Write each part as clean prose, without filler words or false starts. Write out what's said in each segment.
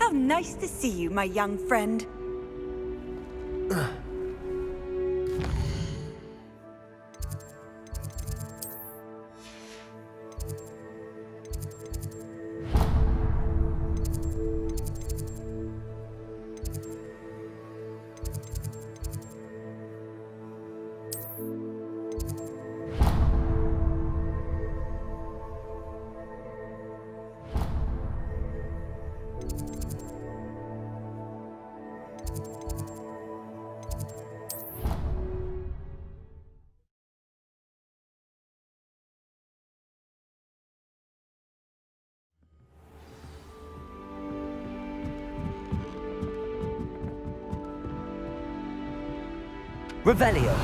How nice to see you, my young friend. Revelio.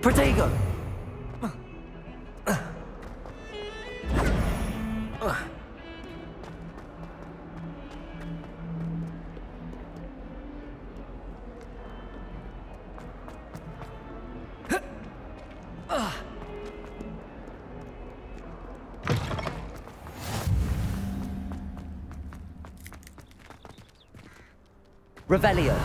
Protego! Revelio.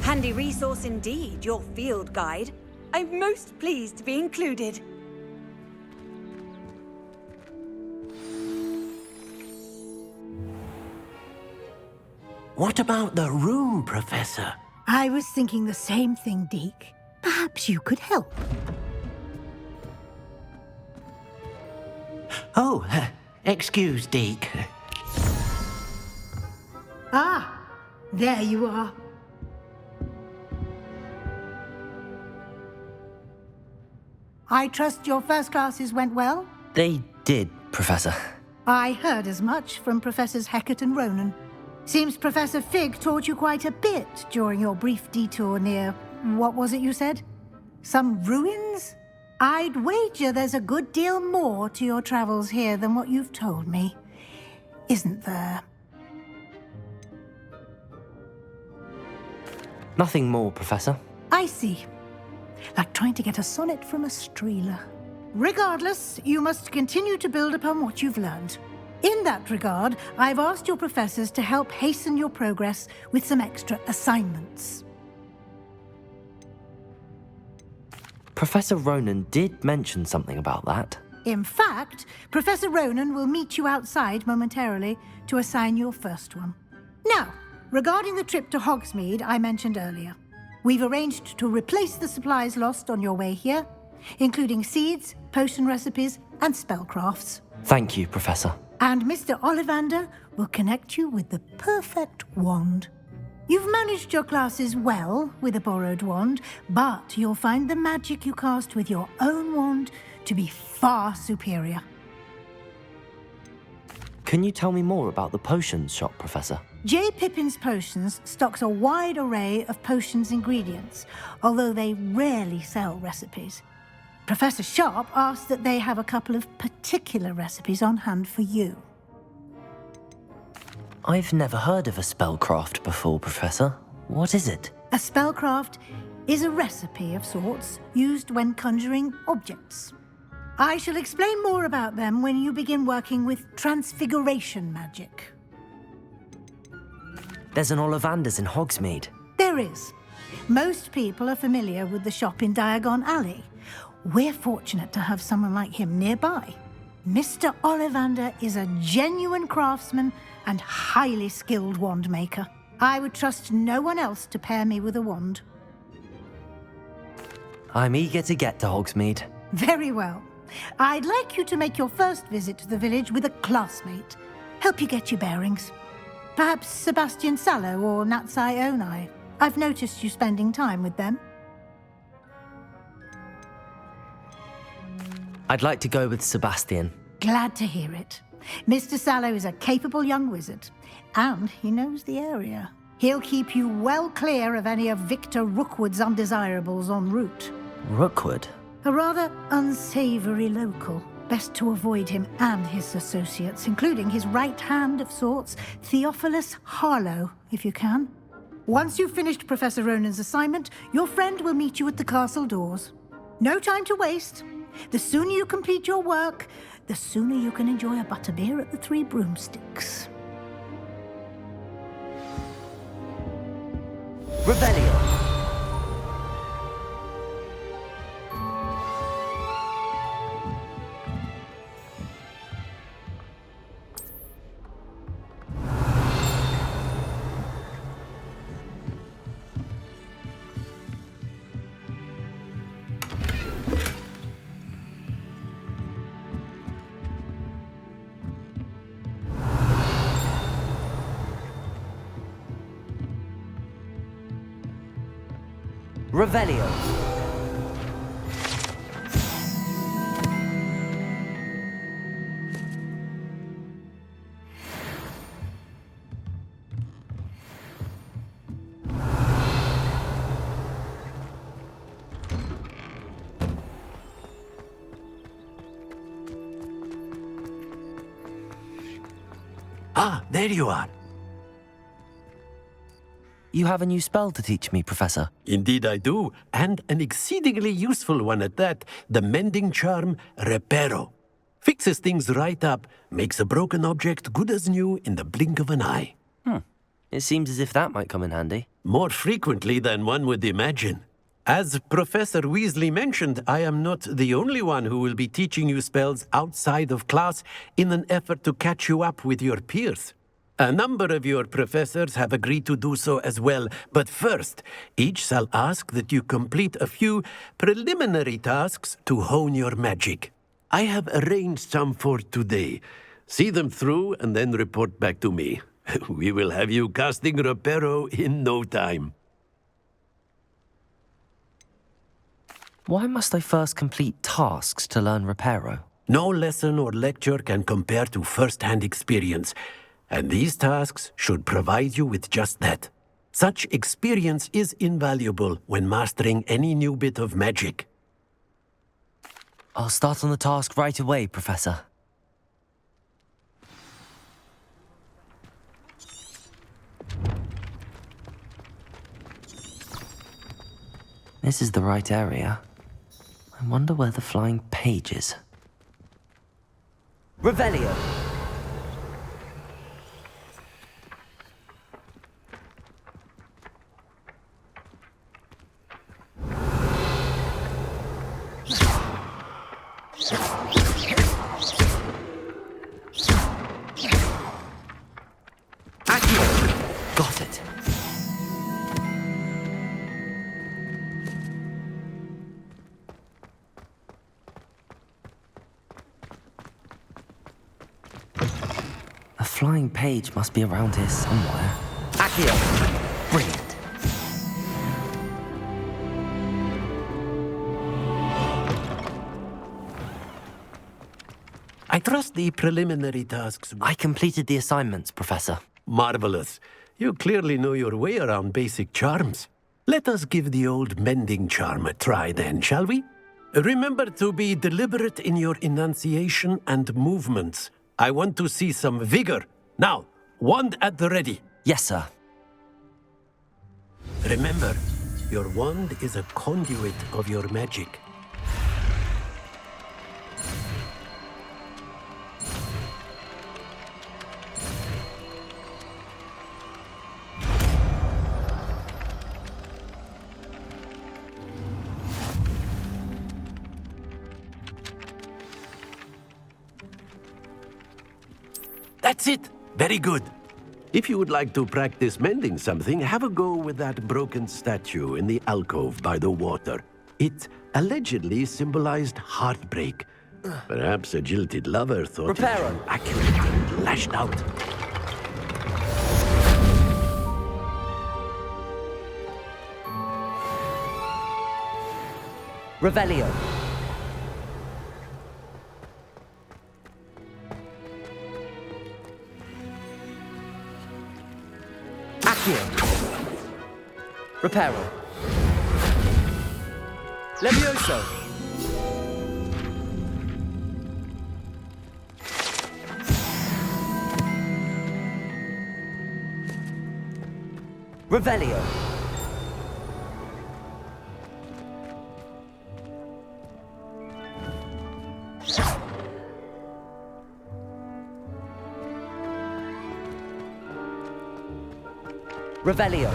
Handy resource indeed, your field guide. I'm most pleased to be included. What about the room, Professor? I was thinking the same thing, Deke. Perhaps you could help. Oh, excuse, Deke. Ah, there you are. I trust your first classes went well? They did, Professor. I heard as much from Professors Hecat and Ronan. Seems Professor Fig taught you quite a bit during your brief detour near... what was it you said? Some ruins? I'd wager there's a good deal more to your travels here than what you've told me. Isn't there? Nothing more, Professor. I see. Like trying to get a sonnet from a streeler. Regardless, you must continue to build upon what you've learned. In that regard, I've asked your professors to help hasten your progress with some extra assignments. Professor Ronan did mention something about that. In fact, Professor Ronan will meet you outside momentarily to assign your first one. Now, Regarding the trip to Hogsmeade I mentioned earlier, we've arranged to replace the supplies lost on your way here, including seeds, potion recipes, and spellcrafts. Thank you, Professor. And Mr. Ollivander will connect you with the perfect wand. You've managed your classes well with a borrowed wand, but you'll find the magic you cast with your own wand to be far superior. Can you tell me more about the potions shop, Professor? J. Pippin's Potions stocks a wide array of potions ingredients, although they rarely sell recipes. Professor Sharp asked that they have a couple of particular recipes on hand for you. I've never heard of a spellcraft before, Professor. What is it? A spellcraft is a recipe of sorts used when conjuring objects. I shall explain more about them when you begin working with transfiguration magic. There's an Ollivander's in Hogsmeade. There is. Most people are familiar with the shop in Diagon Alley. We're fortunate to have someone like him nearby. Mr. Ollivander is a genuine craftsman and highly skilled wand maker. I would trust no one else to pair me with a wand. I'm eager to get to Hogsmeade. Very well. I'd like you to make your first visit to the village with a classmate. Help you get your bearings. Perhaps Sebastian Sallow or Natsai Onai. I've noticed you spending time with them. I'd like to go with Sebastian. Glad to hear it. Mr. Sallow is a capable young wizard, and he knows the area. He'll keep you well clear of any of Victor Rookwood's undesirables en route. Rookwood? A rather unsavory local. Best to avoid him and his associates, including his right hand of sorts, Theophilus Harlow, if you can. Once you've finished Professor Ronan's assignment, your friend will meet you at the castle doors. No time to waste. The sooner you complete your work, the sooner you can enjoy a butterbeer at the Three Broomsticks. Rebellion! Revelio. Ah, there you are. You have a new spell to teach me, Professor. Indeed I do, and an exceedingly useful one at that, the mending charm Reparo. Fixes things right up, makes a broken object good as new in the blink of an eye. It seems as if that might come in handy. More frequently than one would imagine. As Professor Weasley mentioned, I am not the only one who will be teaching you spells outside of class in an effort to catch you up with your peers. A number of your professors have agreed to do so as well, but first, each shall ask that you complete a few preliminary tasks to hone your magic. I have arranged some for today. See them through and then report back to me. We will have you casting Reparo in no time. Why must I first complete tasks to learn Reparo? No lesson or lecture can compare to first-hand experience. And these tasks should provide you with just that. Such experience is invaluable when mastering any new bit of magic. I'll start on the task right away, Professor. This is the right area. I wonder where the flying page is. Revelio! Got it. flying page must be around here somewhere. Accio! Brilliant. I trust the preliminary tasks. I completed the assignments, Professor. Marvelous. You clearly know your way around basic charms. Let us give the old mending charm a try then, shall we? Remember to be deliberate in your enunciation and movements. I want to see some vigor. Now, wand at the ready. Yes, sir. Remember, your wand is a conduit of your magic. That's it! Very good. If you would like to practice mending something, have a go with that broken statue in the alcove by the water. It allegedly symbolized heartbreak. Perhaps a jilted lover thought Reparo. it accurate and lashed out. Revelio. Accio. Reparo. Levioso. Revelio. Revelio.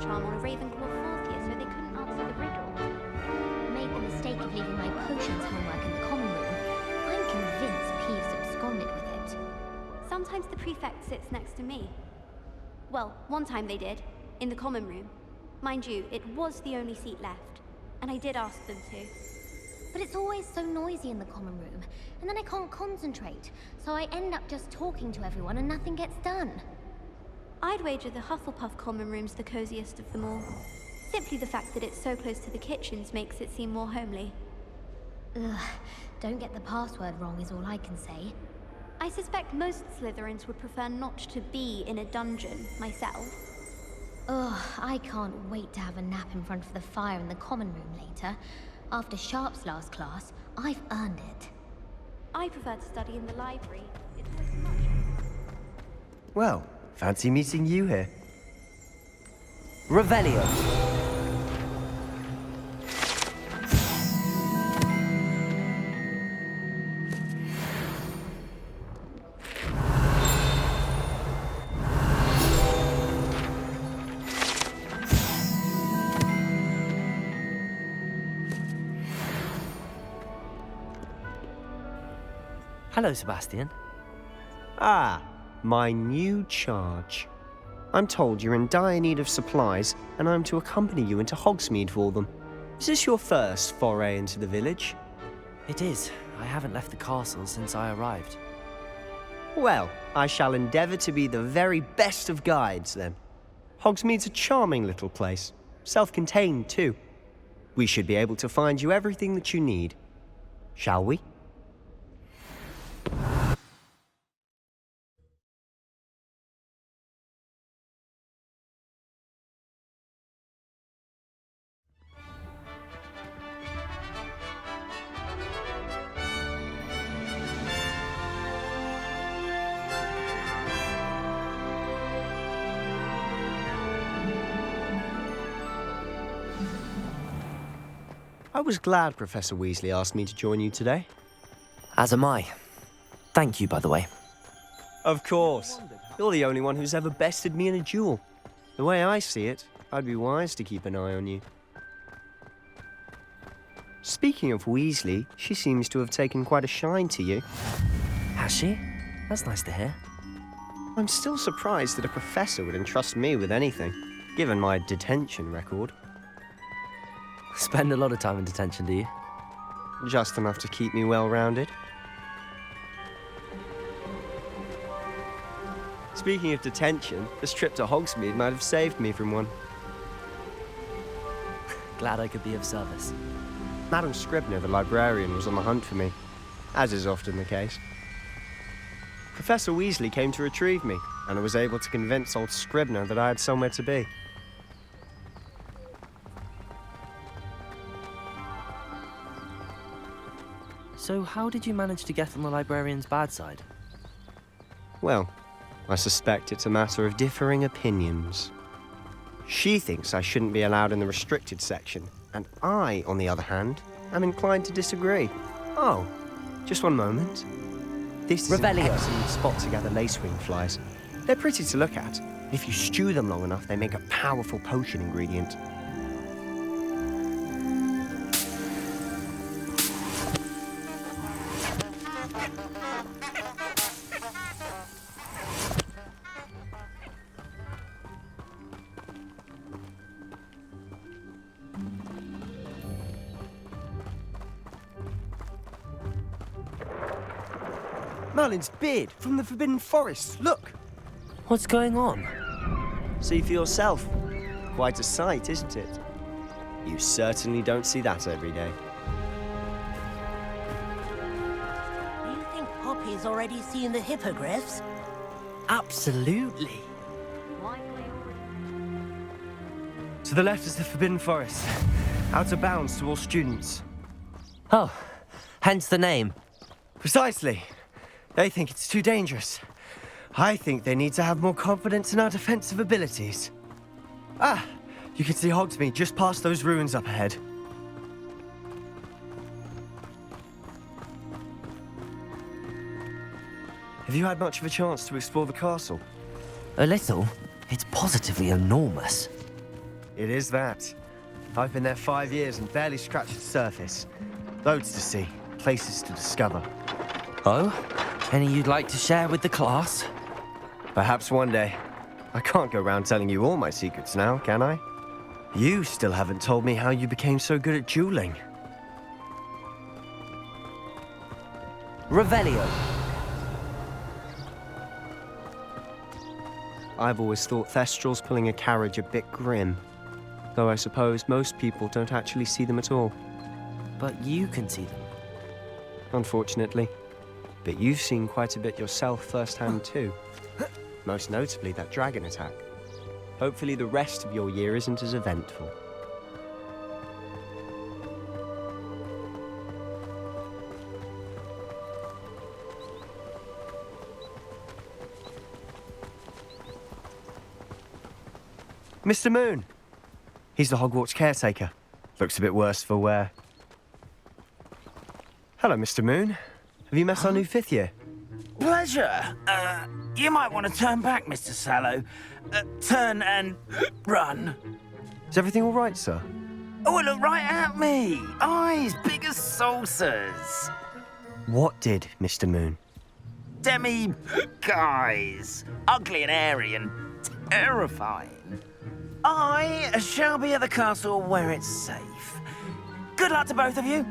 Charm on a Ravenclaw 4th year, so they couldn't answer the riddle. Made the mistake of leaving my potions homework in the common room. I'm convinced Peeves absconded with it. Sometimes the prefect sits next to me. Well, one time they did, in the common room. Mind you, it was the only seat left, and I did ask them to. But it's always so noisy in the common room, and then I can't concentrate, so I end up just talking to everyone and nothing gets done. I'd wager the Hufflepuff common room's the coziest of them all. Simply the fact that it's so close to the kitchens makes it seem more homely. Ugh, don't get the password wrong is all I can say. I suspect most Slytherins would prefer not to be in a dungeon, myself. Ugh, I can't wait to have a nap in front of the fire in the common room later. After Sharp's last class, I've earned it. I prefer to study in the library. It was much... Well, fancy meeting you here. Revelio. Hello, Sebastian. Ah, my new charge. I'm told you're in dire need of supplies, and I'm to accompany you into Hogsmeade for them. Is this your first foray into the village? It is. I haven't left the castle since I arrived. Well, I shall endeavour to be the very best of guides, then. Hogsmeade's a charming little place. Self-contained, too. We should be able to find you everything that you need. Shall we? I was glad Professor Weasley asked me to join you today. As am I. Thank you, by the way. Of course. You're the only one who's ever bested me in a duel. The way I see it, I'd be wise to keep an eye on you. Speaking of Weasley, she seems to have taken quite a shine to you. Has she? That's nice to hear. I'm still surprised that a professor would entrust me with anything, given my detention record. Spend a lot of time in detention, do you? Just enough to keep me well-rounded. Speaking of detention, this trip to Hogsmeade might have saved me from one. Glad I could be of service. Madam Scribner, the librarian, was on the hunt for me, as is often the case. Professor Weasley came to retrieve me, and I was able to convince old Scribner that I had somewhere to be. So how did you manage to get on the librarian's bad side? Well, I suspect it's a matter of differing opinions. She thinks I shouldn't be allowed in the restricted section, and I, on the other hand, am inclined to disagree. Oh, just one moment. This is an excellent spot to gather lacewing flies. They're pretty to look at. If you stew them long enough, they make a powerful potion ingredient. Merlin's beard from the Forbidden Forest, look! What's going on? See for yourself. Quite a sight, isn't it? You certainly don't see that every day. Do you think Poppy's already seen the hippogriffs? Absolutely. To the left is the Forbidden Forest. Out of bounds to all students. Oh, hence the name. Precisely. They think it's too dangerous. I think they need to have more confidence in our defensive abilities. Ah, you can see Hogsmeade just past those ruins up ahead. Have you had much of a chance to explore the castle? A little. It's positively enormous. It is that. I've been there 5 years and barely scratched the surface. Loads to see, places to discover. Oh? Any you'd like to share with the class? Perhaps one day. I can't go around telling you all my secrets now, can I? You still haven't told me how you became so good at dueling. Revelio. I've always thought Thestrals pulling a carriage a bit grim. Though I suppose most people don't actually see them at all. But you can see them. Unfortunately. But you've seen quite a bit yourself firsthand too. Most notably that dragon attack. Hopefully the rest of your year isn't as eventful. Mr. Moon! He's the Hogwarts caretaker. Looks a bit worse for wear. Hello, Mr. Moon. Have you met our new 5th year? Pleasure. You might want to turn back, Mr. Sallow. Turn and run. Is everything all right, sir? Oh, look right at me. Eyes big as saucers. What did, Mr. Moon? Guys. Ugly and airy and terrifying. I shall be at the castle where it's safe. Good luck to both of you.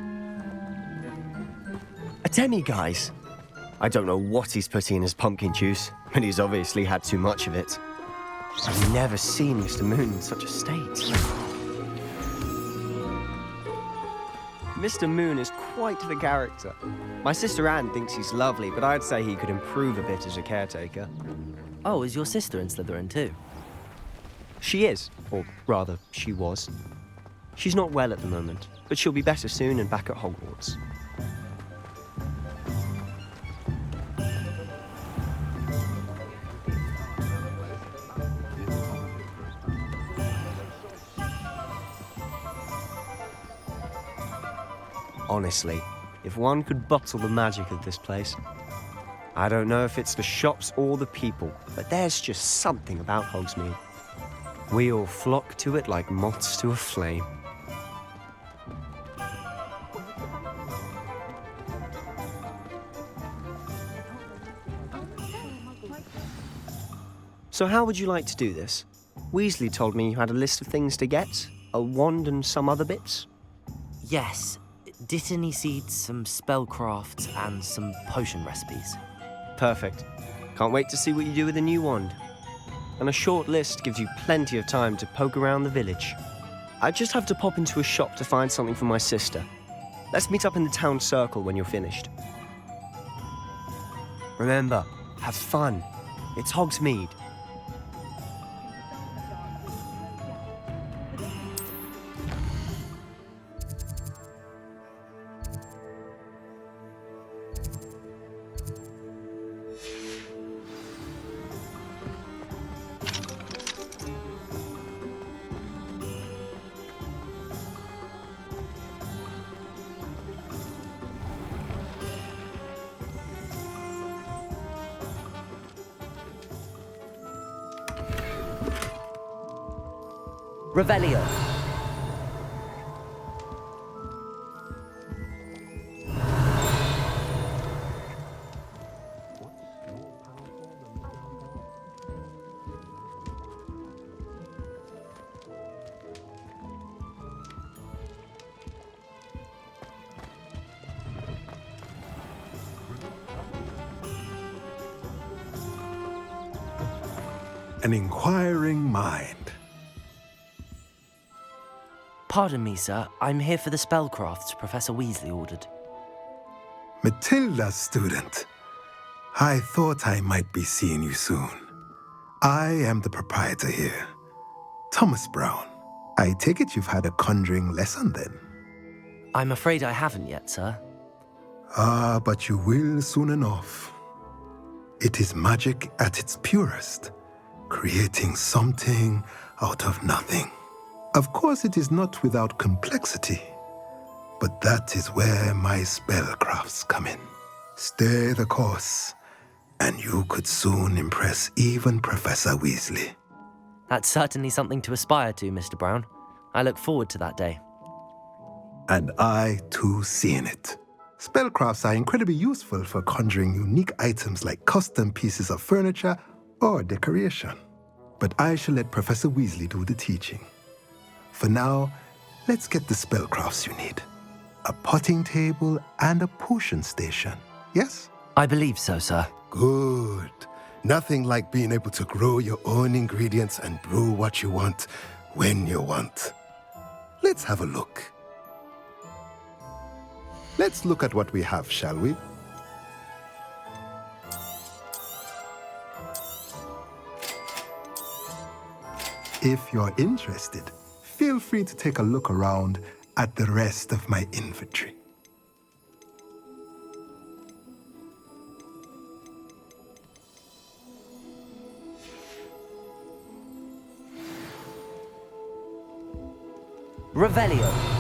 A demi-guise? I don't know what he's putting in his pumpkin juice, but he's obviously had too much of it. I've never seen Mr. Moon in such a state. Mr. Moon is quite the character. My sister Anne thinks he's lovely, but I'd say he could improve a bit as a caretaker. Oh, is your sister in Slytherin too? She is, or rather, she was. She's not well at the moment, but she'll be better soon and back at Hogwarts. Honestly, if one could bottle the magic of this place. I don't know if it's the shops or the people, but there's just something about Hogsmeade. We all flock to it like moths to a flame. So how would you like to do this? Weasley told me you had a list of things to get, a wand and some other bits. Yes. Dittany seeds, some spellcrafts, and some potion recipes. Perfect. Can't wait to see what you do with the new wand. And a short list gives you plenty of time to poke around the village. I just have to pop into a shop to find something for my sister. Let's meet up in the town circle when you're finished. Remember, have fun. It's Hogsmeade. Revelio. An inquiring mind. Pardon me, sir. I'm here for the spellcrafts Professor Weasley ordered. Matilda's student. I thought I might be seeing you soon. I am the proprietor here, Thomas Brown. I take it you've had a conjuring lesson then? I'm afraid I haven't yet, sir. Ah, but you will soon enough. It is magic at its purest, creating something out of nothing. Of course, it is not without complexity, but that is where my spellcrafts come in. Stay the course, and you could soon impress even Professor Weasley. That's certainly something to aspire to, Mr. Brown. I look forward to that day. And I, too, see in it. Spellcrafts are incredibly useful for conjuring unique items like custom pieces of furniture or decoration. But I shall let Professor Weasley do the teaching. For now, let's get the spellcrafts you need. A potting table and a potion station, yes? I believe so, sir. Good. Nothing like being able to grow your own ingredients and brew what you want when you want. Let's have a look. Let's look at what we have, shall we? If you're interested, feel free to take a look around at the rest of my inventory. Revelio.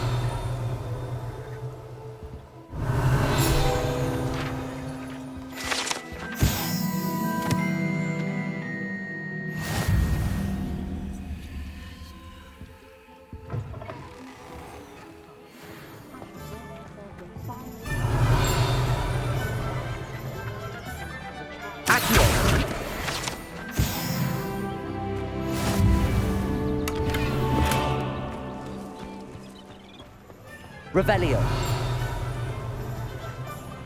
Revelio.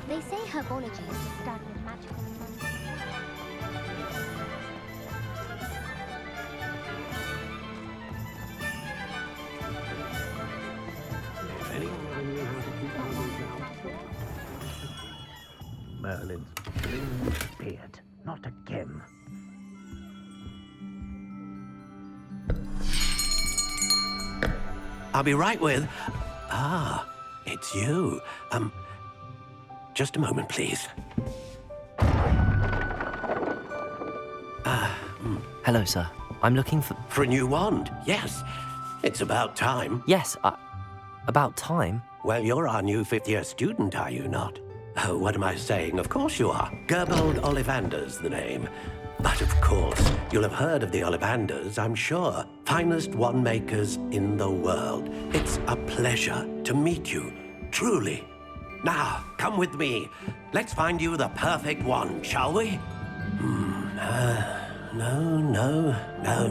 They say herbology is the study of magical plants. Merlin's blue beard. Not again. I'll be right with... it's you. Just a moment, please. Hello, sir. I'm looking for... For a new wand, yes. It's about time. Yes, about time. Well, you're our new fifth-year student, are you not? Oh, what am I saying? Of course you are. Gerbold Ollivander's the name. But of course, you'll have heard of the Ollivanders, I'm sure. Finest wand makers in the world. It's a pleasure to meet you, truly. Now, come with me. Let's find you the perfect wand, shall we? No,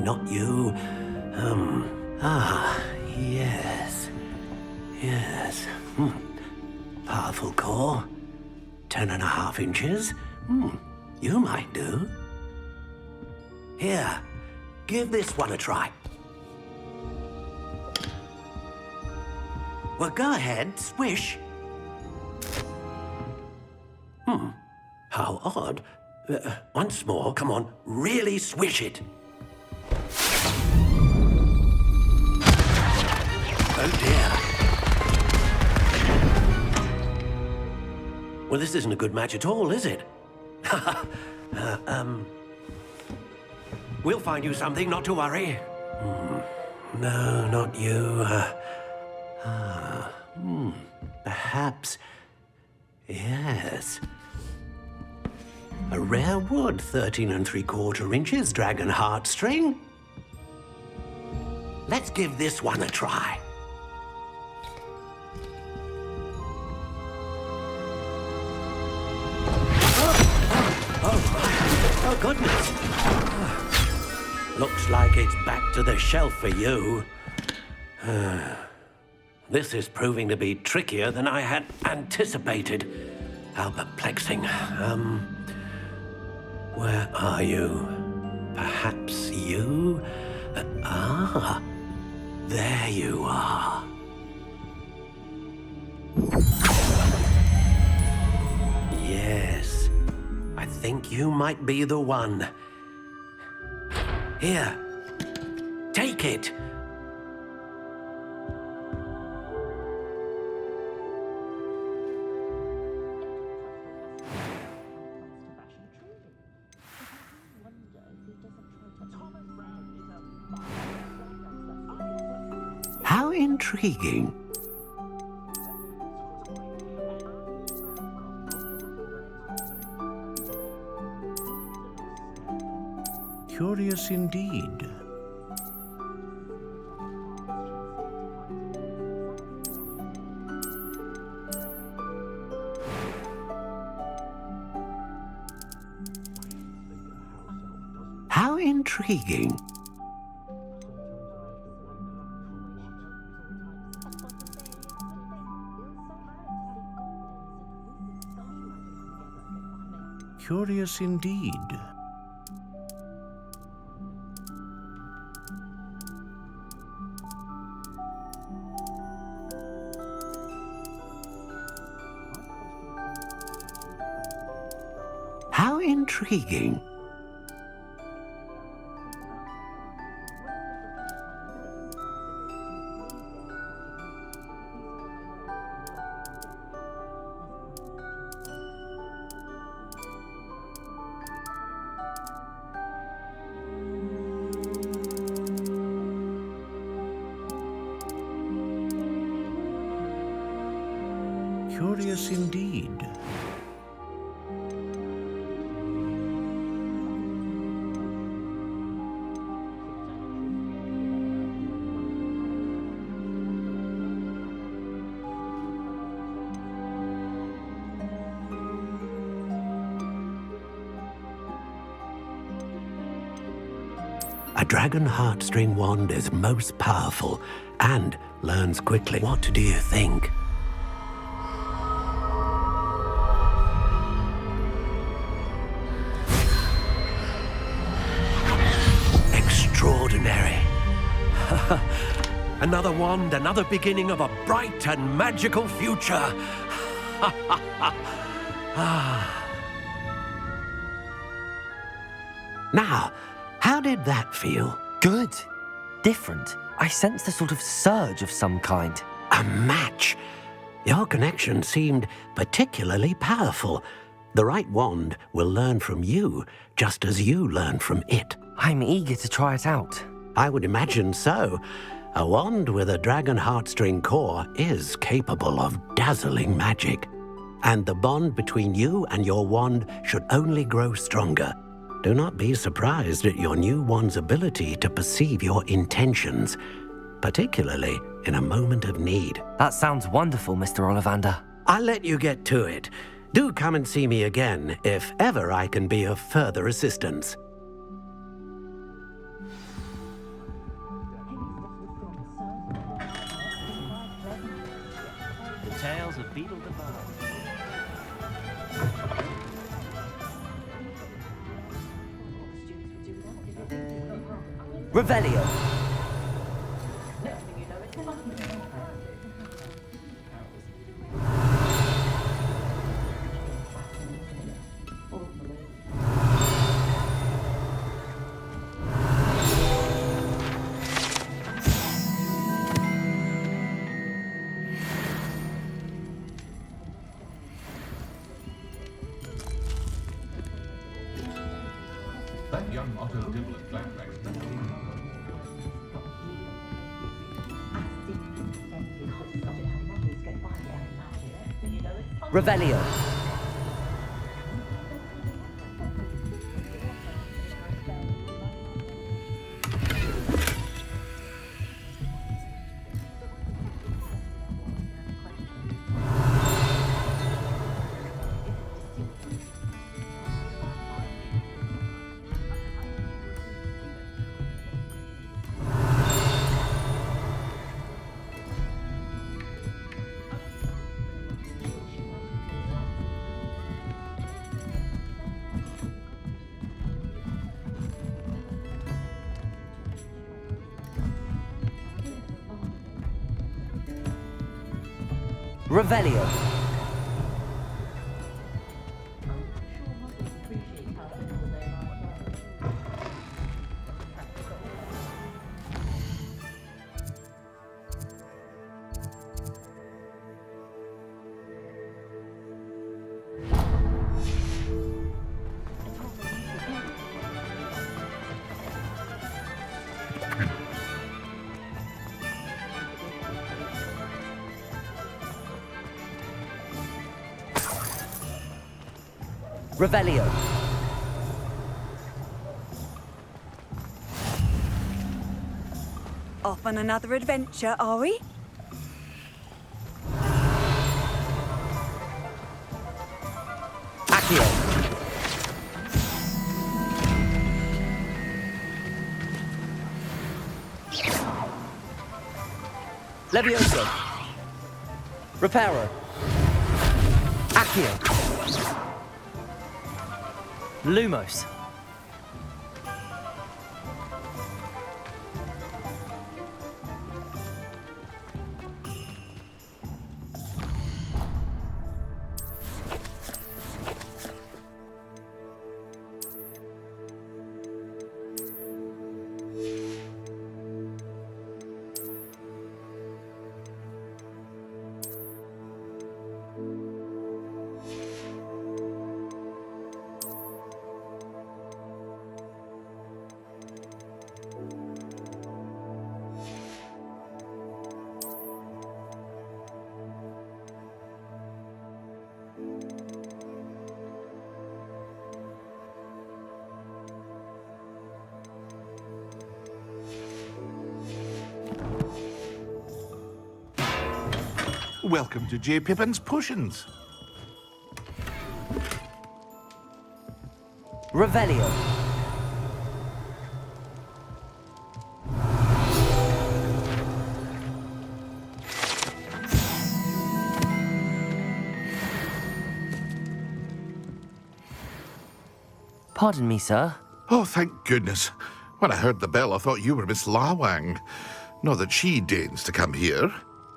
not you. Yes. Powerful core. 10.5 inches. You might do. Here, give this one a try. Well, go ahead, swish. How odd. Once more, come on, really swish it. Oh dear. Well, this isn't a good match at all, is it? We'll find you something, not to worry. No, not you. Perhaps... Yes. A rare wood, 13 3/4 inches, dragon heartstring. Let's give this one a try. Oh, goodness. Looks like it's back to the shelf for you. This is proving to be trickier than I had anticipated. How perplexing. Where are you? Perhaps you? There you are. Yes, I think you might be the one. Here, take it. How intriguing. Curious indeed. How intriguing. Curious indeed. How intriguing. Curious indeed. A dragon heartstring wand is most powerful and learns quickly. What do you think? Extraordinary. Another wand, another beginning of a bright and magical future. Now, how did that feel? Good. Different. I sensed a sort of surge of some kind. A match. Your connection seemed particularly powerful. The right wand will learn from you, just as you learn from it. I'm eager to try it out. I would imagine so. A wand with a dragon heartstring core is capable of dazzling magic. And the bond between you and your wand should only grow stronger. Do not be surprised at your new wand's ability to perceive your intentions, particularly in a moment of need. That sounds wonderful, Mr. Ollivander. I'll let you get to it. Do come and see me again if ever I can be of further assistance. The Tales of Beetle the Bard. Revelio. That young Otto Dibble at Blackback. Revelio. Revelio. Revelio. Off on another adventure, are we? Accio. Levioso. Reparo. Accio. Lumos. Welcome to J. Pippin's Potions. Revelio. Pardon me, sir. Oh, thank goodness. When I heard the bell, I thought you were Miss Lawang. Not that she deigns to come here.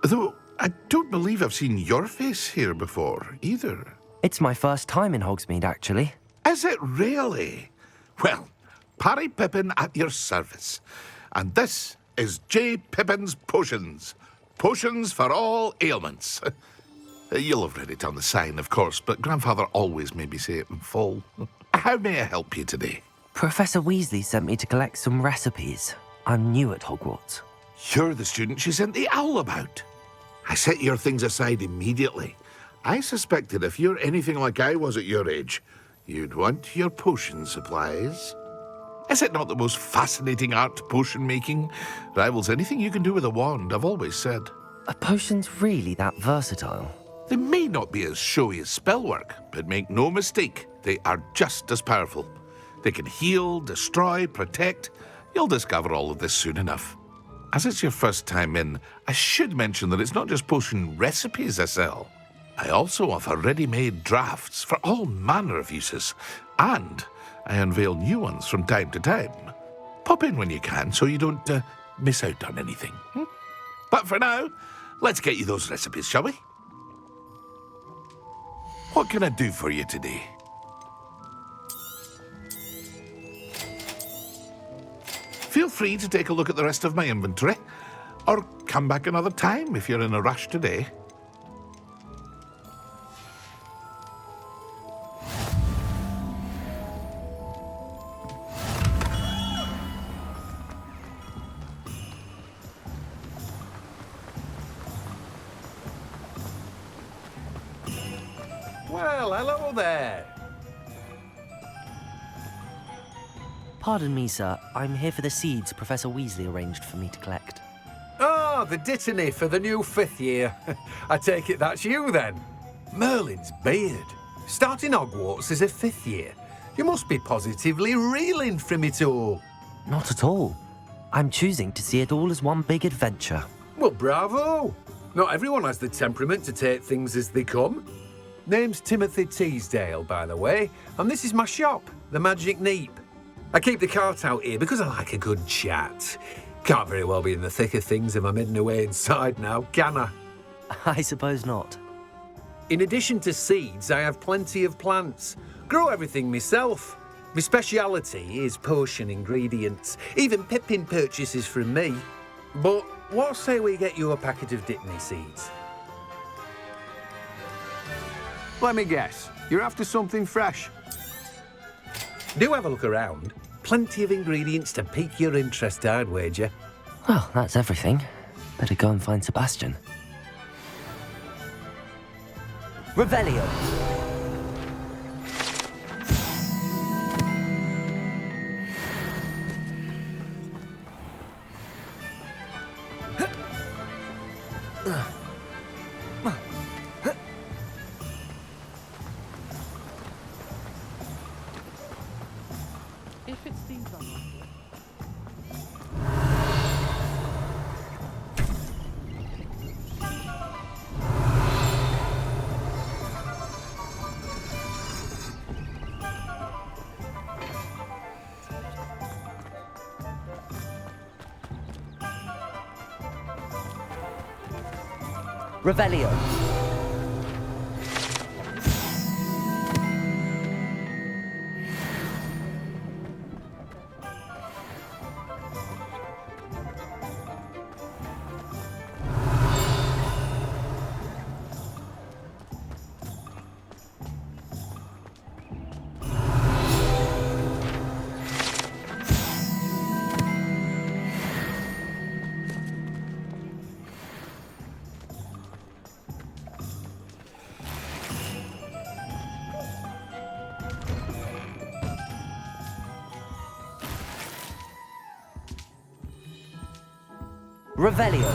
Though I don't believe I've seen your face here before, either. It's my first time in Hogsmeade, actually. Is it really? Well, Parry Pippin at your service. And this is J. Pippin's Potions. Potions for all ailments. You'll have read it on the sign, of course, but Grandfather always made me say it in full. How may I help you today? Professor Weasley sent me to collect some recipes. I'm new at Hogwarts. You're the student she sent the owl about. I set your things aside immediately. I suspected if you're anything like I was at your age, you'd want your potion supplies. Is it not the most fascinating art, potion making? Rivals anything you can do with a wand, I've always said. Are potions really that versatile? They may not be as showy as spellwork, but make no mistake, they are just as powerful. They can heal, destroy, protect. You'll discover all of this soon enough. As it's your first time in, I should mention that it's not just potion recipes I sell. I also offer ready-made drafts for all manner of uses, and I unveil new ones from time to time. Pop in when you can so you don't miss out on anything. But for now, let's get you those recipes, shall we? What can I do for you today? Feel free to take a look at the rest of my inventory, or come back another time if you're in a rush today. Well, hello there. Pardon me, sir. I'm here for the seeds Professor Weasley arranged for me to collect. Oh, the dittany for the new 5th year. I take it that's you, then. Merlin's beard. Starting Hogwarts as a 5th year. You must be positively reeling from it all. Not at all. I'm choosing to see it all as one big adventure. Well, bravo. Not everyone has the temperament to take things as they come. Name's Timothy Teasdale, by the way, and this is my shop, the Magic Neep. I keep the cart out here because I like a good chat. Can't very well be in the thick of things if I'm hidden away inside now, can I? I suppose not. In addition to seeds, I have plenty of plants. Grow everything myself. My speciality is potion ingredients. Even Pippin purchases from me. But what say we get you a packet of Dittany seeds? Let me guess. You're after something fresh. Do have a look around. Plenty of ingredients to pique your interest, I'd wager. Well, that's everything. Better go and find Sebastian. Revelio. If it seems unlikely. Revelio. Revelio.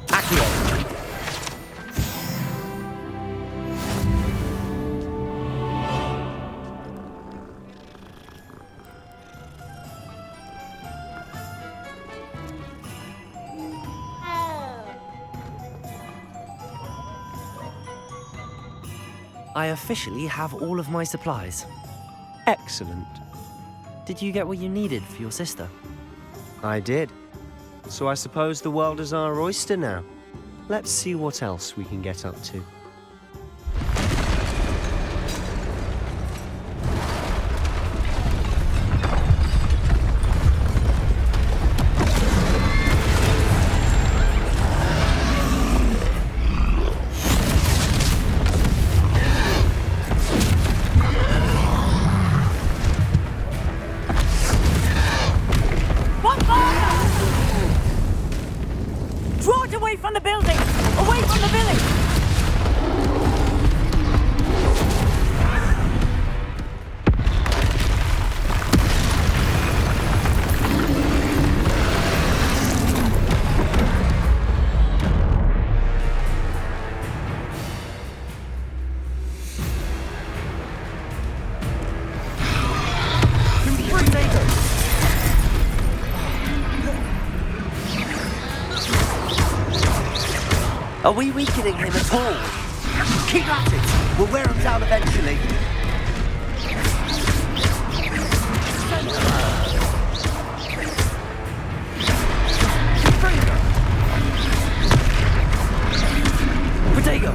Accio. I officially have all of my supplies. Excellent. Did you get what you needed for your sister? I did. So I suppose the world is our oyster now. Let's see what else we can get up to. Are we weakening him at all? Keep at it! We'll wear him down eventually. Potato!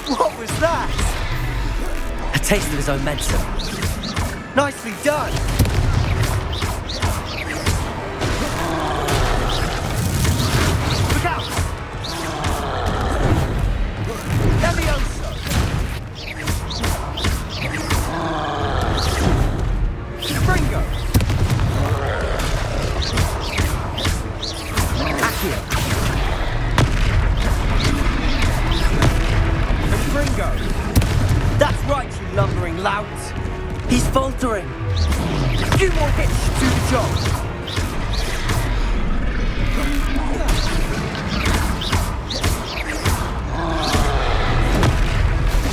What was that? A taste of his own medicine. Nicely done! Look out! Levioso! Springo! Accio! Springo! That's right, you lumbering lout! He's faltering! A few more hits to do the job!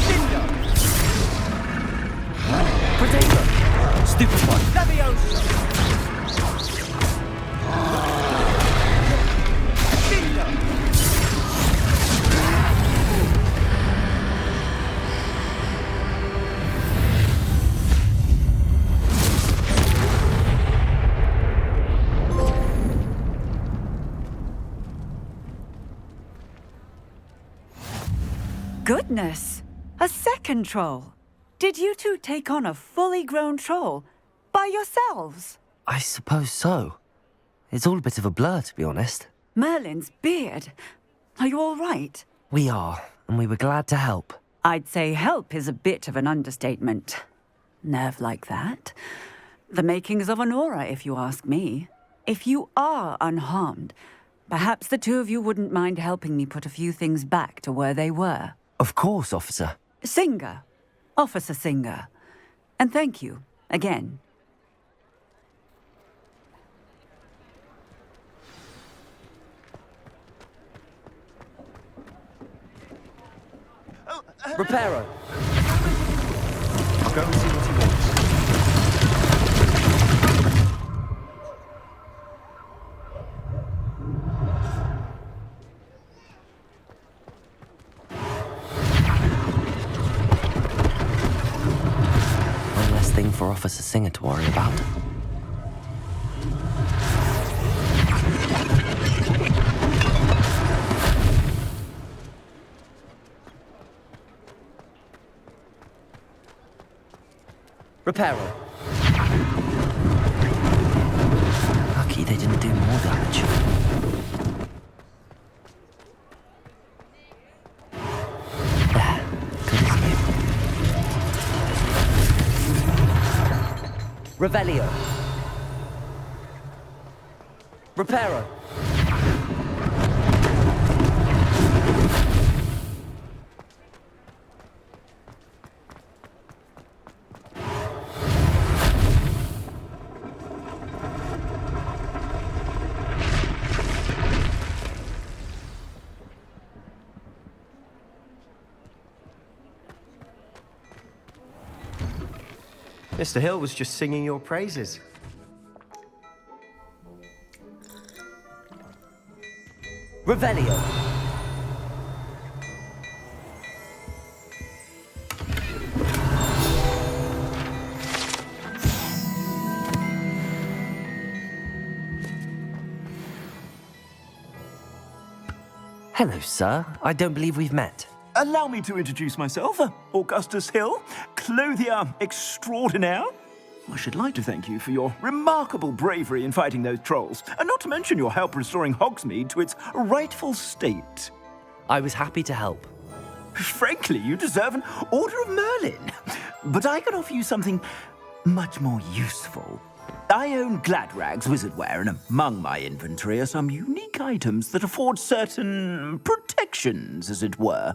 Cinder! Potato! Stupid one! Levioso! Cinder! Goodness! A second troll! Did you two take on a fully grown troll by yourselves? I suppose so. It's all a bit of a blur, to be honest. Merlin's beard. Are you all right? We are, and we were glad to help. I'd say help is a bit of an understatement. Nerve like that. The makings of an aura, if you ask me. If you are unharmed, perhaps the two of you wouldn't mind helping me put a few things back to where they were. Of course, officer. Singer. Officer Singer. And thank you, again. Reparo! I'll go and see what he wants. One less thing for Officer Singer to worry about. Reparo. Lucky they didn't do more damage. There. Good as new. Revelio. Reparo. Mr. Hill was just singing your praises. Revelio. Hello, sir. I don't believe we've met. Allow me to introduce myself, Augustus Hill, clothier extraordinaire. I should like to thank you for your remarkable bravery in fighting those trolls, and not to mention your help restoring Hogsmeade to its rightful state. I was happy to help. Frankly, you deserve an Order of Merlin. But I can offer you something much more useful. I own Gladrag's wizardware, and among my inventory are some unique items that afford certain protections, as it were.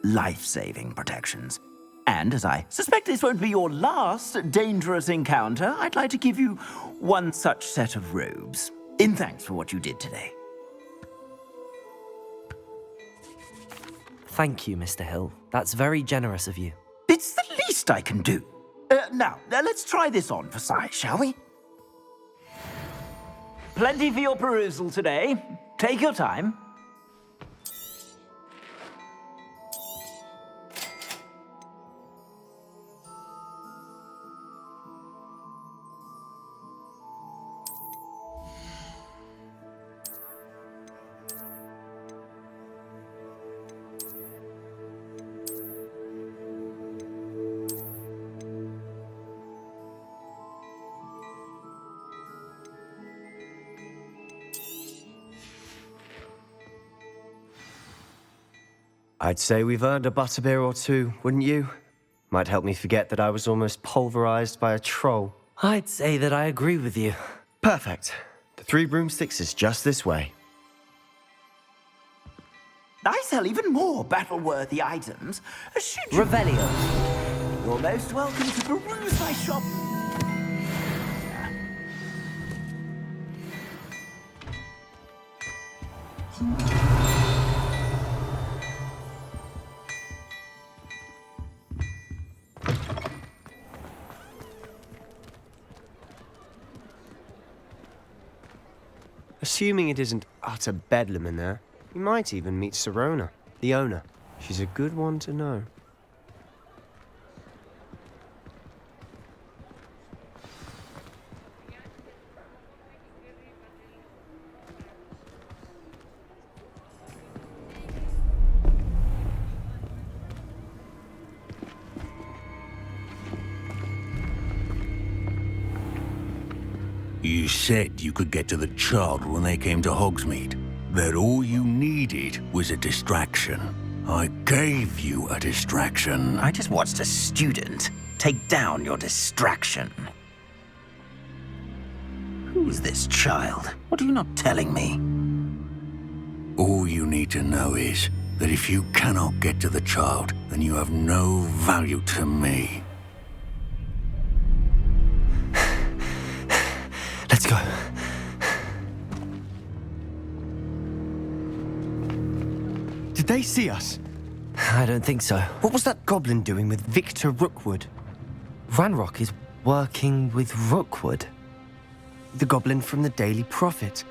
Life-saving protections. And as I suspect this won't be your last dangerous encounter, I'd like to give you one such set of robes, in thanks for what you did today. Thank you, Mr. Hill. That's very generous of you. It's the least I can do. Now, let's try this on for size, shall we? Plenty for your perusal today. Take your time. I'd say we've earned a butterbeer or two, wouldn't you? Might help me forget that I was almost pulverized by a troll. I'd say that I agree with you. Perfect. The 3 broomsticks is just this way. I sell even more battle-worthy items. Should you... Revelio. You're most welcome to peruse my shop. Assuming it isn't utter bedlam in there, you might even meet Sirona, the owner. She's a good one to know. You said you could get to the child when they came to Hogsmeade. That all you needed was a distraction. I gave you a distraction. I just watched a student take down your distraction. Who's this child? What are you not telling me? All you need to know is that if you cannot get to the child, then you have no value to me. Let's go. Did they see us? I don't think so. What was that goblin doing with Victor Rookwood? Ranrock is working with Rookwood. The goblin from the Daily Prophet.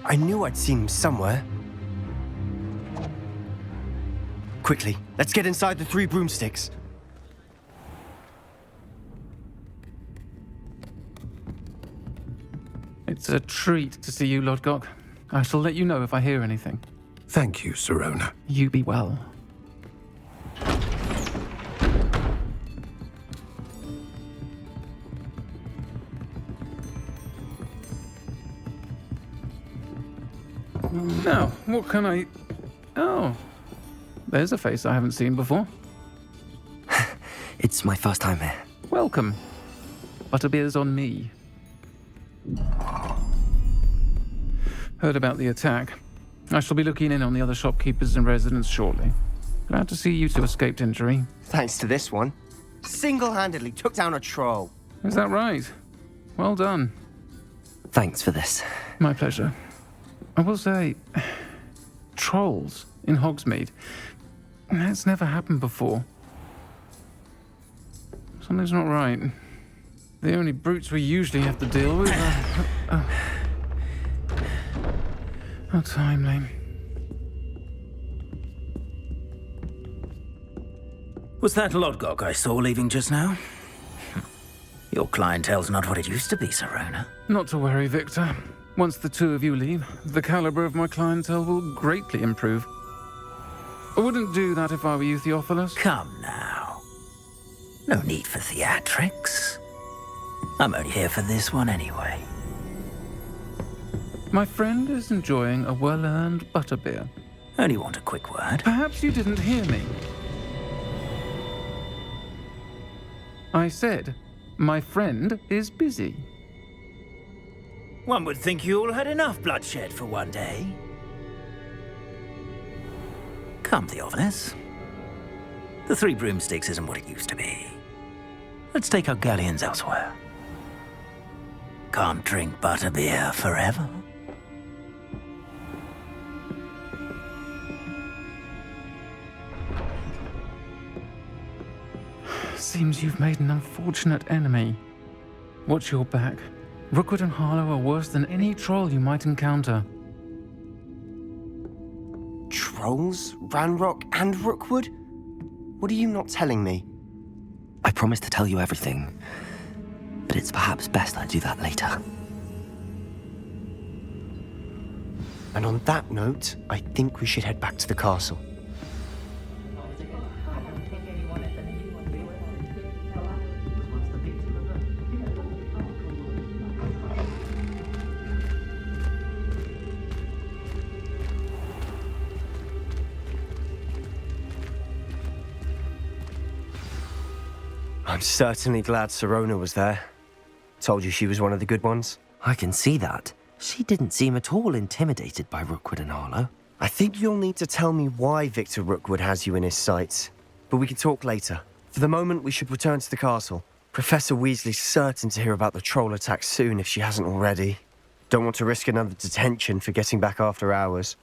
I knew I'd seen him somewhere. Quickly, let's get inside the 3 broomsticks. It's a treat to see you, Lodgok. I shall let you know if I hear anything. Thank you, Sirona. You be well. Now, what can I... Oh, there's a face I haven't seen before. It's my first time here. Welcome. Butterbeer's on me. Heard about the attack. I shall be looking in on the other shopkeepers and residents shortly. Glad to see you two escaped injury. Thanks to this one. Single-handedly took down a troll. Is that right? Well done. Thanks for this. My pleasure. I will say, trolls in Hogsmeade. That's never happened before. Something's not right. The only brutes we usually have to deal with are... How timely. Was that Lodgok I saw leaving just now? Your clientele's not what it used to be, Sirona. Not to worry, Victor. Once the 2 of you leave, the caliber of my clientele will greatly improve. I wouldn't do that if I were you, Theophilus. Come now. No need for theatrics. I'm only here for this one anyway. My friend is enjoying a well-earned butterbeer. Only want a quick word. Perhaps you didn't hear me. I said, my friend is busy. One would think you all had enough bloodshed for one day. Come, Theophilus. The 3 broomsticks isn't what it used to be. Let's take our galleons elsewhere. Can't drink butterbeer forever. Seems you've made an unfortunate enemy. Watch your back. Rookwood and Harlow are worse than any troll you might encounter. Trolls? Ranrock and Rookwood? What are you not telling me? I promised to tell you everything, but it's perhaps best I do that later. And on that note, I think we should head back to the castle. I'm certainly glad Sirona was there. Told you she was one of the good ones. I can see that. She didn't seem at all intimidated by Rookwood and Harlow. I think you'll need to tell me why Victor Rookwood has you in his sights. But we can talk later. For the moment, we should return to the castle. Professor Weasley's certain to hear about the troll attack soon if she hasn't already. Don't want to risk another detention for getting back after hours.